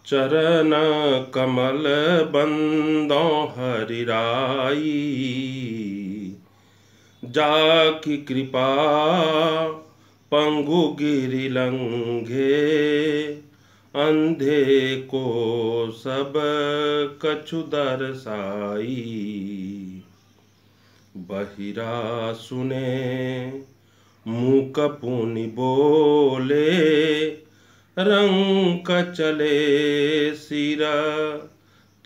चरण कमल बंदों हरिराई, जाकी कृपा पंगु गिरि लंघे, अंधे को सब कछु दर्शाई। बहिरा सुने मूक पुनि बोले, रंक चले सिर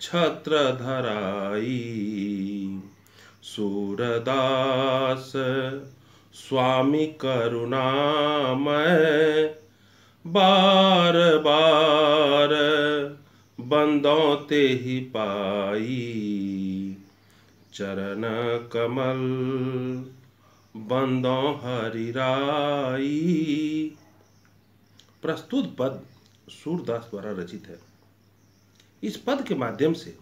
छत्र धराई। सूरदास स्वामी करुणामय, बार बार बंदों ते ही पाई। चरण कमल बंदों हरिराई। प्रस्तुत पद सूरदास द्वारा रचित है। इस पद के माध्यम से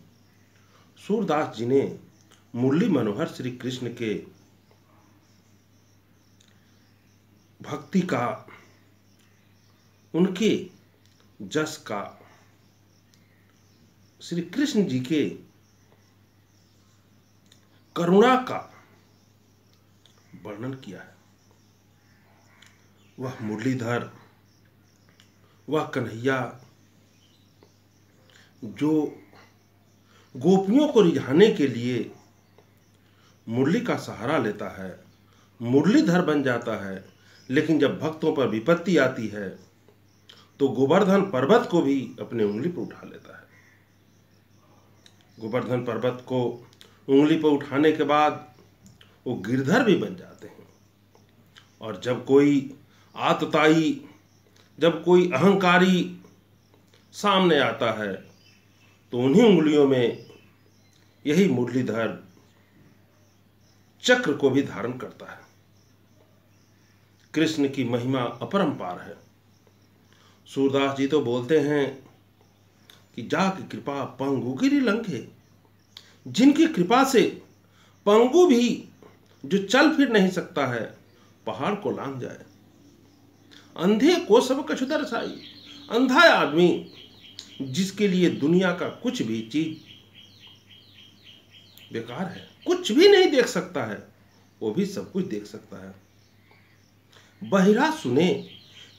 सूरदास जी ने मुरली मनोहर श्री कृष्ण के भक्ति का, उनके जस का, श्री कृष्ण जी के करुणा का वर्णन किया है। वह मुरलीधर, वह कन्हैया जो गोपियों को रिझाने के लिए मुरली का सहारा लेता है, मुरलीधर बन जाता है, लेकिन जब भक्तों पर विपत्ति आती है तो गोवर्धन पर्वत को भी अपने उंगली पर उठा लेता है। गोवर्धन पर्वत को उंगली पर उठाने के बाद वो गिरधर भी बन जाते हैं। और जब कोई आतताई, जब कोई अहंकारी सामने आता है तो उन्हीं उंगलियों में यही मुरलीधर चक्र को भी धारण करता है। कृष्ण की महिमा अपरंपार है। सूरदास जी तो बोलते हैं कि जाकी कृपा पंगु गिरि लंघे, जिनकी कृपा से पंगु भी जो चल फिर नहीं सकता है पहाड़ को लांघ जाए। अंधे को सब कछु दर्शाई, अंधा आदमी जिसके लिए दुनिया का कुछ भी चीज बेकार है, कुछ भी नहीं देख सकता है, वो भी सब कुछ देख सकता है। बहिरा सुने,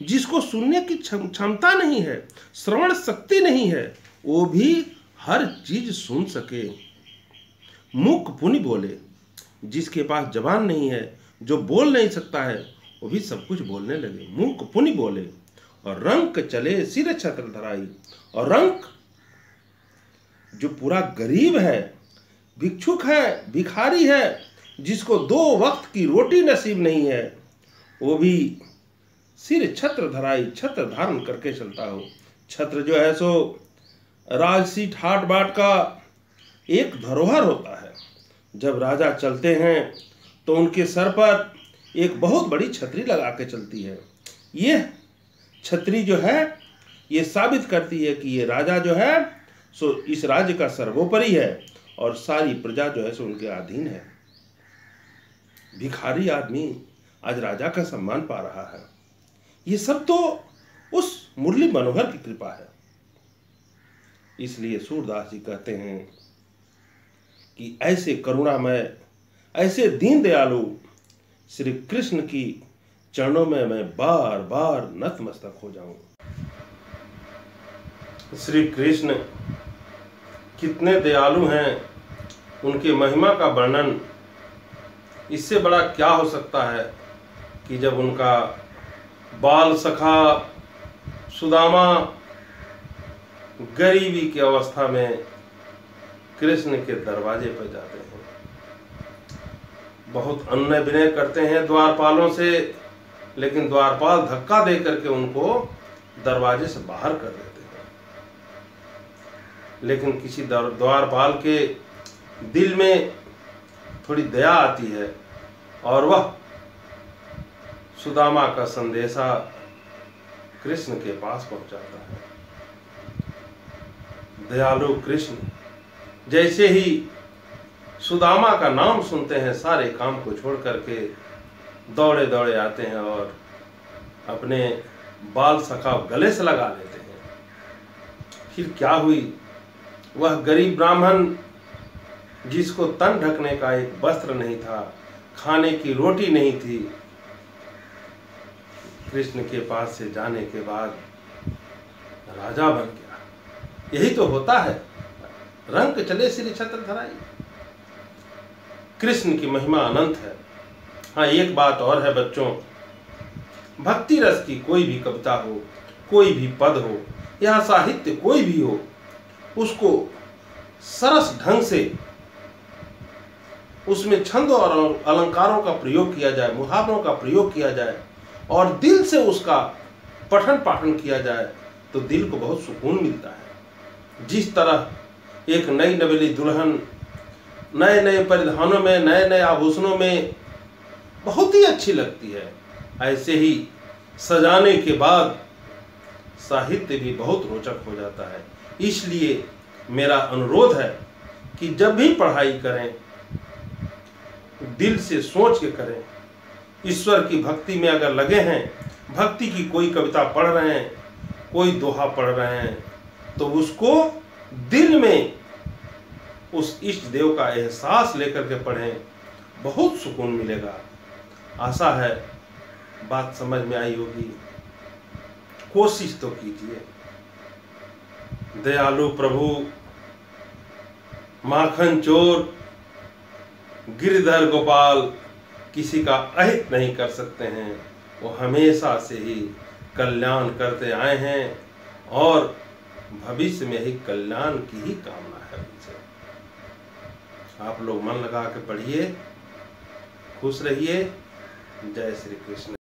जिसको सुनने की क्षमता नहीं है, श्रवण शक्ति नहीं है, वो भी हर चीज सुन सके। मूक पुनि बोले, जिसके पास जबान नहीं है, जो बोल नहीं सकता है, वो भी सब कुछ बोलने लगे। मूक पुनि बोले और रंक चले सिर छत्र धराई। और रंक जो पूरा गरीब है, भिक्षुक है, भिखारी है, जिसको 2 वक्त की रोटी नसीब नहीं है, वो भी सिर छत्र धराई, छत्र धारण करके चलता हो। छत्र जो है सो राजसी ठाट बाट का एक धरोहर होता है। जब राजा चलते हैं तो उनके सर पर एक बहुत बड़ी छतरी लगा के चलती है। यह छतरी जो है ये साबित करती है कि ये राजा जो है सो इस राज्य का सर्वोपरि है और सारी प्रजा जो है सो उनके अधीन है। भिखारी आदमी आज राजा का सम्मान पा रहा है। ये सब तो उस मुरली मनोहर की कृपा है। इसलिए सूरदास जी कहते हैं कि ऐसे करुणामय, ऐसे दीन दयालु श्री कृष्ण की चरणों में मैं बार बार नतमस्तक हो जाऊं। श्री कृष्ण कितने दयालु हैं, उनकी महिमा का वर्णन इससे बड़ा क्या हो सकता है कि जब उनका बाल सखा सुदामा गरीबी की अवस्था में कृष्ण के दरवाजे पर जाते हैं, बहुत अन्य विनय करते हैं द्वारपालों से, लेकिन द्वारपाल धक्का दे करके उनको दरवाजे से बाहर कर देते हैं। लेकिन किसी द्वारपाल के दिल में थोड़ी दया आती है और वह सुदामा का संदेशा कृष्ण के पास पहुंचाता है। दयालु कृष्ण जैसे ही सुदामा का नाम सुनते हैं, सारे काम को छोड़ करके दौड़े दौड़े आते हैं और अपने बाल सखा गले से लगा लेते हैं। फिर क्या हुई, वह गरीब ब्राह्मण जिसको तन ढकने का एक वस्त्र नहीं था, खाने की रोटी नहीं थी, कृष्ण के पास से जाने के बाद राजा बन गया। यही तो होता है, रंग चले श्री छत्र धराई। कृष्ण की महिमा अनंत है। हाँ, एक बात और है बच्चों, भक्ति रस की कोई भी कविता हो, कोई भी पद हो या साहित्य कोई भी हो, उसको सरस ढंग से उसमें छंद और अलंकारों का प्रयोग किया जाए, मुहावरों का प्रयोग किया जाए और दिल से उसका पठन पाठन किया जाए तो दिल को बहुत सुकून मिलता है। जिस तरह एक नई नवेली दुल्हन नए नए परिधानों में, नए नए आभूषणों में बहुत ही अच्छी लगती है, ऐसे ही सजाने के बाद साहित्य भी बहुत रोचक हो जाता है। इसलिए मेरा अनुरोध है कि जब भी पढ़ाई करें दिल से सोच के करें। ईश्वर की भक्ति में अगर लगे हैं, भक्ति की कोई कविता पढ़ रहे हैं, कोई दोहा पढ़ रहे हैं, तो उसको दिल में उस इष्ट देव का एहसास लेकर के पढ़ें, बहुत सुकून मिलेगा। आशा है बात समझ में आई होगी, कोशिश तो कीजिए। दयालु प्रभु, माखन चोर, गिरधर गोपाल किसी का अहित नहीं कर सकते हैं। वो हमेशा से ही कल्याण करते आए हैं और भविष्य में ही कल्याण की ही कामना है उनसे। आप लोग मन लगा के पढ़िए, खुश रहिए। जय श्री कृष्ण।